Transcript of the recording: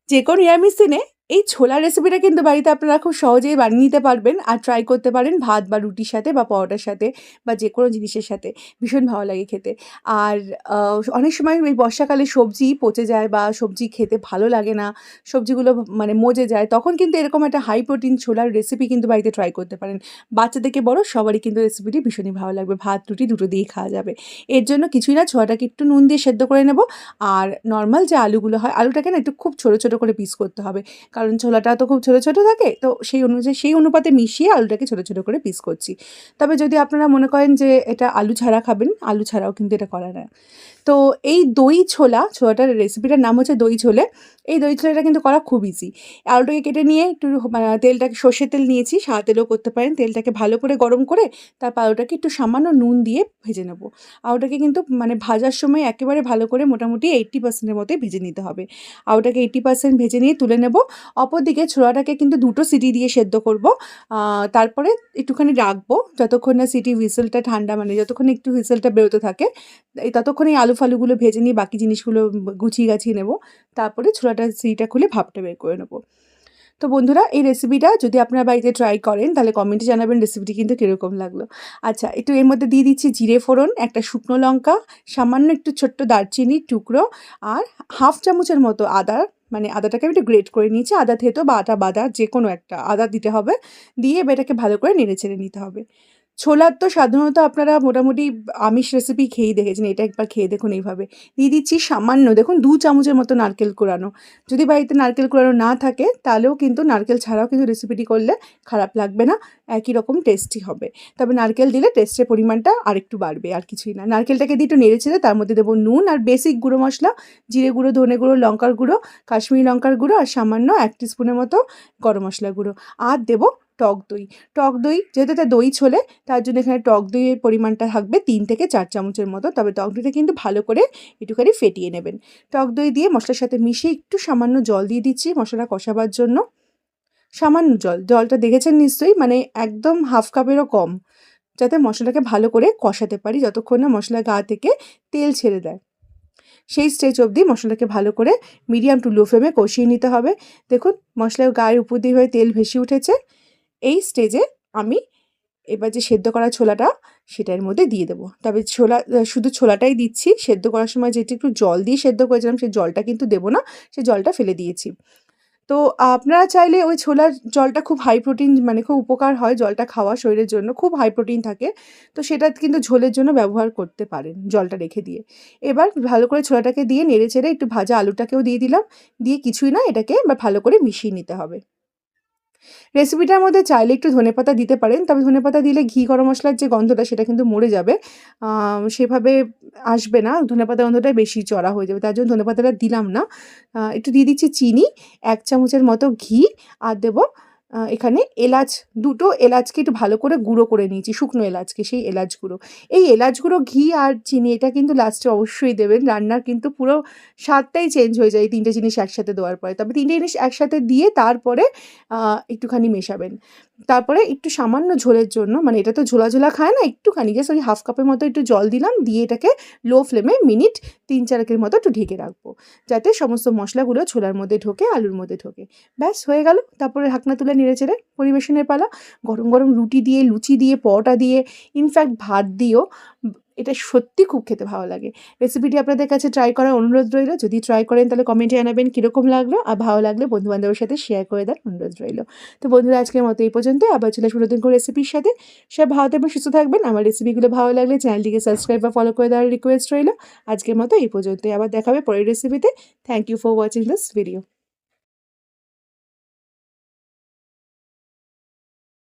যেকোনো নিরামিষ দিনে এই ছোলার রেসিপিটা কিন্তু বাড়িতে আপনারা খুব সহজেই বানিয়ে নিতে পারবেন আর ট্রাই করতে পারেন ভাত বা রুটির সাথে বা পরোটার সাথে বা যেকোনো জিনিসের সাথে। ভীষণ ভালো লাগে খেতে। আর অনেক সময় এই বর্ষাকালে সবজি পচে যায় বা সবজি খেতে ভালো লাগে না, সবজিগুলো মানে মজে যায়, তখন কিন্তু এরকম একটা হাই প্রোটিন ছোলার রেসিপি কিন্তু বাড়িতে ট্রাই করতে পারেন। বাচ্চা থেকে বড় সবারই কিন্তু রেসিপিটি ভীষণই ভালো লাগবে। ভাত, রুটি দুটো দিয়েই খাওয়া যাবে। এর জন্য কিছুই না, ছোলাটাকে একটু নুন দিয়ে সেদ্ধ করে নেব। আর নরমাল যে আলুগুলো হয়, আলুটাকে না একটু খুব ছোট, ছোট করে পিস করতে হবে। কারণ ছোলাটা তো খুব ছোট, ছোট থাকে। তো সেই অনুযায়ী সেই অনুপাতে মিশিয়ে আলুটাকে ছোট, ছোট করে পিস করছি। তবে যদি আপনারা মনে করেন যে এটা আলু ছাড়া খাবেন, আলু ছাড়াও কিন্তু এটা করা যায়। তো এই দই ছোলা, ছোলাটার রেসিপিটার নাম হচ্ছে দই ছোলে। এই দই ছোলাটা কিন্তু করা খুব ইজি। আলুটাকে কেটে নিয়ে একটু তেলটাকে সর্ষের তেল নিয়েছি, সাদা তেলেও করতে পারেন। তেলটাকে ভালো করে গরম করে তারপর আলুটাকে একটু সামান্য নুন দিয়ে ভেজে নেব। আলুটাকে কিন্তু মানে ভাজার সময় একেবারে ভালো করে মোটামুটি 80% এর মতোই ভেজে নিতে হবে। আলুটাকে 80% ভেজে নিয়ে তুলে নেব। অপরদিকে ছোলাটাকে কিন্তু ২ টো সিটি দিয়ে সেদ্ধ করব। তারপরে একটুখানি রাখবো যতক্ষণ না সিটি হুইসেলটা ঠান্ডা, মানে যতক্ষণ একটু হুইসেলটা বেরোতে থাকে। ততক্ষণ এই আলু ফালুগুলো ভেজে নিয়ে বাকি জিনিসগুলো গুছিয়ে গাছিয়ে নেব। তারপরে ছোলাটার সিটিটা খুলে ভাপটা বের করে নেব। তো বন্ধুরা, এই রেসিপিটা যদি আপনারা বাড়িতে ট্রাই করেন তাহলে কমেন্টে জানাবেন রেসিপিটি কিন্তু কীরকম লাগলো। আচ্ছা, একটু এর মধ্যে দিয়ে দিচ্ছি জিরে ফোড়ন, একটা শুকনো লঙ্কা, সামান্য একটু ছোট্ট দারচিনির টুকরো আর হাফ চামচের মতো আদা, মানে আদাটাকে আমি একটু গ্রেট করে নিয়েছি। আদা থেতো বা আটা বাদা যেকোনো একটা আদা দিতে হবে। দিয়ে এবার এটাকে ভালো করে নেড়েচেড়ে নিতে হবে। ছোলার তো সাধারণত আপনারা মোটামুটি আমিষ রেসিপি খেয়েই দেখেছেন। এটা একবার খেয়ে দেখুন এইভাবে। দিয়ে দিচ্ছি সামান্য দেখুন ২ চামচের মতো নারকেল কোড়ানো। যদি বাড়িতে নারকেল কোড়ানো না থাকে তাহলেও কিন্তু নারকেল ছাড়াও কিন্তু রেসিপিটি করলে খারাপ লাগবে না, একই রকম টেস্টি হবে। তবে নারকেল দিলে টেস্টের পরিমাণটা আরেকটু বাড়বে, আর কিছুই না। নারকেলটাকে দিয়ে একটু নেড়েচেড়ে তার মধ্যে দেবো নুন আর বেসিক গুঁড়ো মশলা, জিরে গুঁড়ো, ধনে গুঁড়ো, লঙ্কার গুঁড়ো, কাশ্মীরি লঙ্কার গুঁড়ো আর সামান্য ১ টিস্পুনের মতো গরম মশলা গুঁড়ো। আর দেবো টক দই। টক দই যেহেতু এটা দই ছোলে, তার জন্য এখানে টক দইয়ের পরিমাণটা থাকবে ৩ থেকে ৪ চামচের মতো। তবে টক দইটা কিন্তু ভালো করে একটুখানি ফেটিয়ে নেবেন। টক দই দিয়ে মশলার সাথে মিশিয়ে একটু সামান্য জল দিয়ে দিচ্ছি মশলা কষাবার জন্য। সামান্য জল, জলটা দেখেছেন নিশ্চয়ই, মানে একদম হাফ কাপেরও কম, যাতে মশলাটাকে ভালো করে কষাতে পারি যতক্ষণ না মশলার গা থেকে তেল ছেড়ে দেয়। সেই স্টেজ অবধি মশলাটাকে ভালো করে মিডিয়াম টু লো ফ্লেমে কষিয়ে নিতে হবে। দেখুন মশলার গায়ের উপর দিয়ে হয়ে তেল ভেসে উঠেছে। এই স্টেজে আমি এবার যে সেদ্ধ করা ছোলাটা সেটা এর মধ্যে দিয়ে দেবো। তবে শুধু ছোলাটাই দিচ্ছি। সেদ্ধ করার সময় যেটি একটু জল দিয়ে সেদ্ধ করেছিলাম সেই জলটা কিন্তু দেবো না, সেই জলটা ফেলে দিয়েছি। তো আপনারা চাইলে ওই ছোলার জলটা খুব হাই প্রোটিন, মানে খুব উপকার হয় জলটা খাওয়া শরীরের জন্য, খুব হাই প্রোটিন থাকে। তো সেটা কিন্তু ঝোলের জন্য ব্যবহার করতে পারেন জলটা রেখে দিয়ে। এবার ভালো করে ছোলাটাকে দিয়ে নেড়েচেড়ে একটু ভাজা আলুটাকেও দিয়ে দিলাম। দিয়ে কিছুই না, এটাকে এবার ভালো করে মিশিয়ে নিতে হবে। রেসিপিটার মধ্যে চাইলে একটু ধনেপাতা দিতে পারেন। তবে ধনেপাতা দিলে ঘি গরম মসলার যে গন্ধটা সেটা কিন্তু মরে যাবে। সেভাবে আসবে না। ধনেপাতার গন্ধটাই বেশি চড়া হয়ে যাবে। তার জন্য ধনেপাতাটা দিলাম না। একটু দিয়ে দিচ্ছি চিনি, ১ চামচের মতো ঘি আর দেবো এখানে এলাচ, ২ টো এলাচকে একটু ভালো করে গুঁড়ো করে নিয়েছি, শুকনো এলাচকে, সেই এলাচ গুঁড়ো। এই এলাচ গুঁড়ো, ঘি আর চিনি এটা কিন্তু লাস্টে অবশ্যই দেবেন। রান্নার কিন্তু পুরো স্বাদটাই চেঞ্জ হয়ে যায় এই ৩ টে জিনিস একসাথে দেওয়ার পরে। তবে ৩ টে জিনিস একসাথে দিয়ে তারপরে একটুখানি মেশাবেন। তারপরে একটু সামান্য ঝোলের জন্য, মানে এটা তো ঝোলা, ঝোলা খায় না, একটুখানি জাস্ট ওই হাফ কাপের মতো একটু জল দিলাম। দিয়ে এটাকে লো ফ্লেমে মিনিট ৩-৪ এর মতো একটু ঢেকে রাখবো। যাতে সমস্ত মশলাগুলো ছোলার মধ্যে ঢোকে, আলুর মধ্যে ঢোকে। ব্যাস হয়ে গেল। তারপরে ঢাকনা তুলে নেড়েচেড়ে পরিবেশনের পালা। গরম, গরম রুটি দিয়ে, লুচি দিয়ে, পরোটা দিয়ে, ইনফ্যাক্ট ভাত দিয়েও এটা সত্যি খুব খেতে ভালো লাগে। রেসিপিটি আপনাদের কাছে ট্রাই করার অনুরোধ রইল। যদি ট্রাই করেন তাহলে কমেন্টে জানাবেন কীরকম লাগলো। আর ভালো লাগলে বন্ধু-বান্ধবের সাথে শেয়ার করে দেওয়ার অনুরোধ রইল। তো বন্ধুরা, আজকের মতো এই পর্যন্তই। আবার চলে আসবো নতুন কোনো রেসিপির সাথে। সবাই ভালো থাকবেন, সুস্থ থাকবেন। আমার রেসিপিগুলো ভালো লাগলে চ্যানেলটিকে সাবস্ক্রাইব বা ফলো করে দেওয়ার রিকোয়েস্ট রইল। আজকের মতো এই পর্যন্তই। আবার দেখা হবে পরের রেসিপিতে। Thank you for watching this video.